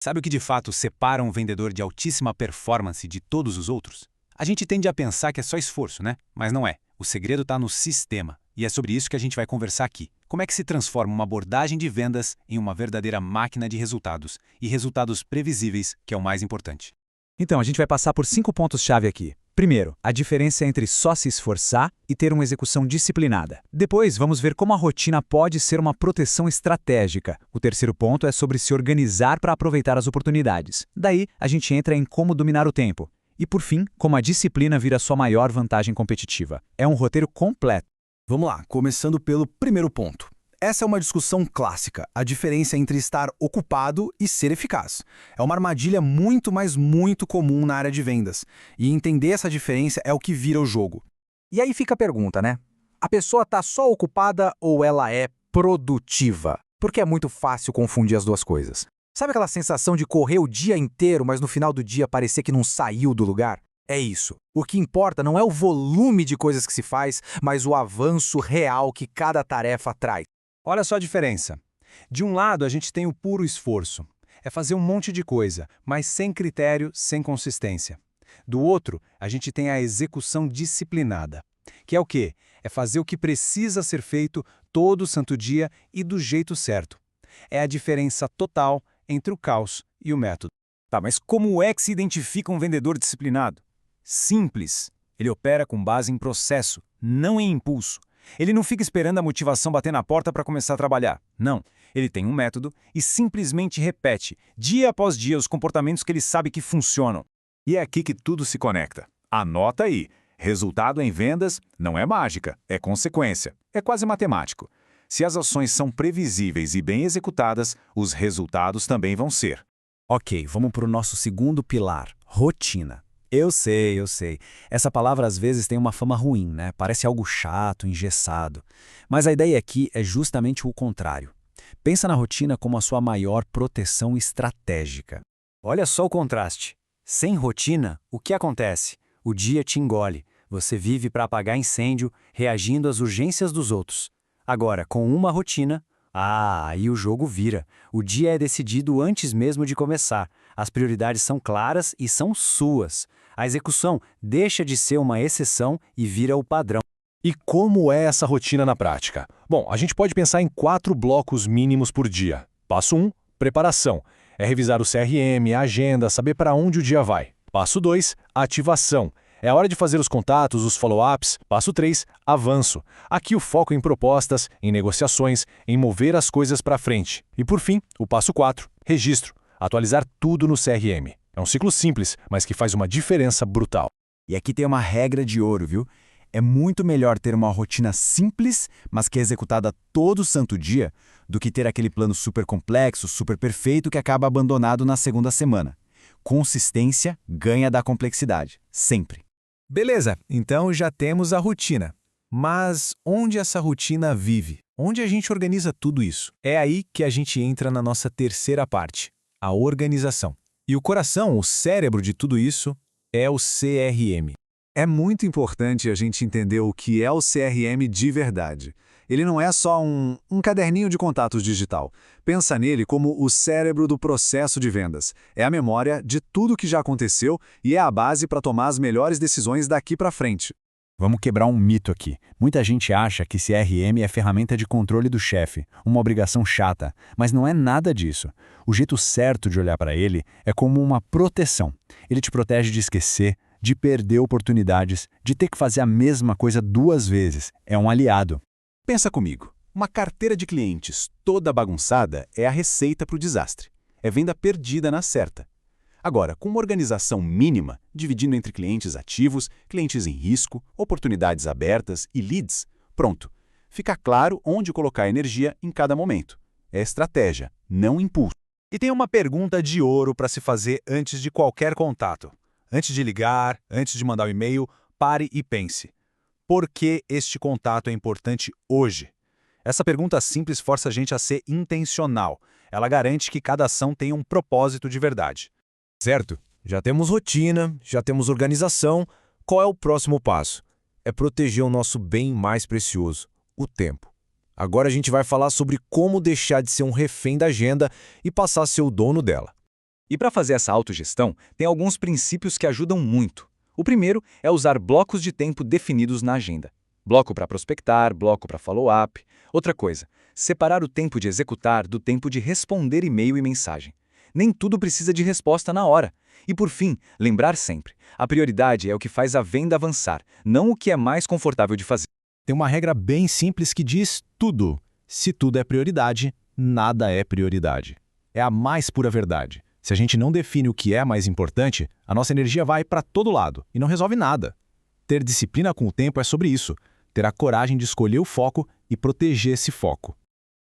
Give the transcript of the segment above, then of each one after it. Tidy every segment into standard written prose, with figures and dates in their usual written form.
Sabe o que de fato separa um vendedor de altíssima performance de todos os outros? A gente tende a pensar que é só esforço, né? Mas não é. O segredo está no sistema. E é sobre isso que a gente vai conversar aqui. Como é que se transforma uma abordagem de vendas em uma verdadeira máquina de resultados? E resultados previsíveis, que é o mais importante. Então, a gente vai passar por 5 pontos-chave aqui. Primeiro, a diferença entre só se esforçar e ter uma execução disciplinada. Depois, vamos ver como a rotina pode ser uma proteção estratégica. O terceiro ponto é sobre se organizar para aproveitar as oportunidades. Daí, a gente entra em como dominar o tempo. E por fim, como a disciplina vira sua maior vantagem competitiva. É um roteiro completo. Vamos lá, começando pelo primeiro ponto. Essa é uma discussão clássica, a diferença entre estar ocupado e ser eficaz. É uma armadilha muito, mas muito comum na área de vendas. E entender essa diferença é o que vira o jogo. E aí fica a pergunta, né? A pessoa está só ocupada ou ela é produtiva? Porque é muito fácil confundir as duas coisas. Sabe aquela sensação de correr o dia inteiro, mas no final do dia parecer que não saiu do lugar? É isso. O que importa não é o volume de coisas que se faz, mas o avanço real que cada tarefa traz. Olha só a diferença. De um lado, a gente tem o puro esforço. É fazer um monte de coisa, mas sem critério, sem consistência. Do outro, a gente tem a execução disciplinada, que é o quê? É fazer o que precisa ser feito todo santo dia e do jeito certo. É a diferença total entre o caos e o método. Tá, mas como é que se identifica um vendedor disciplinado? Simples. Ele opera com base em processo, não em impulso. Ele não fica esperando a motivação bater na porta para começar a trabalhar. Não. Ele tem um método e simplesmente repete, dia após dia, os comportamentos que ele sabe que funcionam. E é aqui que tudo se conecta. Anota aí. Resultado em vendas não é mágica, é consequência. É quase matemático. Se as ações são previsíveis e bem executadas, os resultados também vão ser. Ok, vamos para o nosso segundo pilar, rotina. Eu sei. Essa palavra às vezes tem uma fama ruim, né? Parece algo chato, engessado. Mas a ideia aqui é justamente o contrário. Pensa na rotina como a sua maior proteção estratégica. Olha só o contraste. Sem rotina, o que acontece? O dia te engole. Você vive para apagar incêndio, reagindo às urgências dos outros. Agora, com uma rotina, aí o jogo vira. O dia é decidido antes mesmo de começar. As prioridades são claras e são suas. A execução deixa de ser uma exceção e vira o padrão. E como é essa rotina na prática? Bom, a gente pode pensar em 4 blocos mínimos por dia. Passo 1, preparação. É revisar o CRM, a agenda, saber para onde o dia vai. Passo 2, ativação. É a hora de fazer os contatos, os follow-ups. Passo 3, avanço. Aqui o foco em propostas, em negociações, em mover as coisas para frente. E por fim, o passo 4, registro. Atualizar tudo no CRM. É um ciclo simples, mas que faz uma diferença brutal. E aqui tem uma regra de ouro, viu? É muito melhor ter uma rotina simples, mas que é executada todo santo dia, do que ter aquele plano super complexo, super perfeito que acaba abandonado na segunda semana. Consistência ganha da complexidade, sempre. Beleza, então já temos a rotina. Mas onde essa rotina vive? Onde a gente organiza tudo isso? É aí que a gente entra na nossa terceira parte, a organização. E o coração, o cérebro de tudo isso, é o CRM. É muito importante a gente entender o que é o CRM de verdade. Ele não é só um caderninho de contatos digital. Pensa nele como o cérebro do processo de vendas. É a memória de tudo que já aconteceu e é a base para tomar as melhores decisões daqui para frente. Vamos quebrar um mito aqui. Muita gente acha que CRM é ferramenta de controle do chefe, uma obrigação chata, mas não é nada disso. O jeito certo de olhar para ele é como uma proteção. Ele te protege de esquecer, de perder oportunidades, de ter que fazer a mesma coisa 2 vezes. É um aliado. Pensa comigo, uma carteira de clientes toda bagunçada é a receita para o desastre. É venda perdida na certa. Agora, com uma organização mínima, dividindo entre clientes ativos, clientes em risco, oportunidades abertas e leads, pronto. Fica claro onde colocar energia em cada momento. É estratégia, não impulso. E tem uma pergunta de ouro para se fazer antes de qualquer contato. Antes de ligar, antes de mandar o e-mail, pare e pense. Por que este contato é importante hoje? Essa pergunta simples força a gente a ser intencional. Ela garante que cada ação tenha um propósito de verdade. Certo, já temos rotina, já temos organização. Qual é o próximo passo? É proteger o nosso bem mais precioso, o tempo. Agora a gente vai falar sobre como deixar de ser um refém da agenda e passar a ser o dono dela. E para fazer essa autogestão, tem alguns princípios que ajudam muito. O primeiro é usar blocos de tempo definidos na agenda. Bloco para prospectar, bloco para follow-up. Outra coisa, separar o tempo de executar do tempo de responder e-mail e mensagem. Nem tudo precisa de resposta na hora. E por fim, lembrar sempre, a prioridade é o que faz a venda avançar, não o que é mais confortável de fazer. Tem uma regra bem simples que diz tudo. Se tudo é prioridade, nada é prioridade. É a mais pura verdade. Se a gente não define o que é mais importante, a nossa energia vai para todo lado e não resolve nada. Ter disciplina com o tempo é sobre isso. Ter a coragem de escolher o foco e proteger esse foco.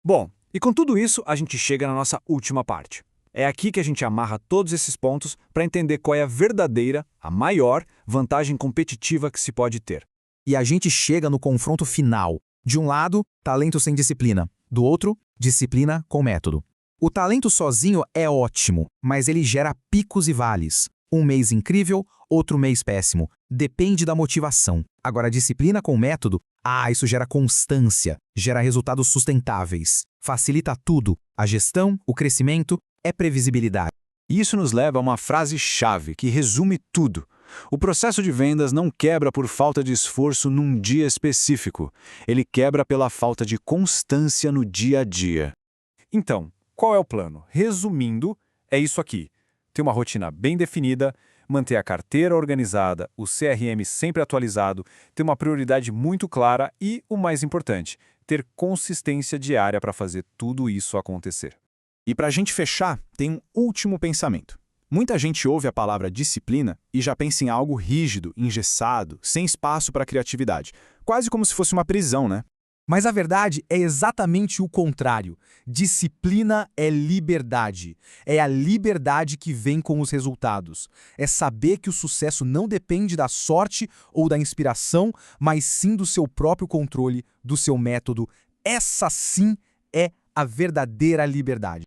Bom, e com tudo isso, a gente chega na nossa última parte. É aqui que a gente amarra todos esses pontos para entender qual é a verdadeira, a maior, vantagem competitiva que se pode ter. E a gente chega no confronto final. De um lado, talento sem disciplina. Do outro, disciplina com método. O talento sozinho é ótimo, mas ele gera picos e vales. Um mês incrível, outro mês péssimo. Depende da motivação. Agora, a disciplina com método, isso gera constância, gera resultados sustentáveis. Facilita tudo. A gestão, o crescimento, é previsibilidade. Isso nos leva a uma frase-chave que resume tudo. O processo de vendas não quebra por falta de esforço num dia específico. Ele quebra pela falta de constância no dia a dia. Então, qual é o plano? Resumindo, é isso aqui. Ter uma rotina bem definida, manter a carteira organizada, o CRM sempre atualizado, ter uma prioridade muito clara e, o mais importante, ter consistência diária para fazer tudo isso acontecer. E para a gente fechar, tem um último pensamento. Muita gente ouve a palavra disciplina e já pensa em algo rígido, engessado, sem espaço para criatividade. Quase como se fosse uma prisão, né? Mas a verdade é exatamente o contrário. Disciplina é liberdade. É a liberdade que vem com os resultados. É saber que o sucesso não depende da sorte ou da inspiração, mas sim do seu próprio controle, do seu método. Essa sim é a verdadeira liberdade.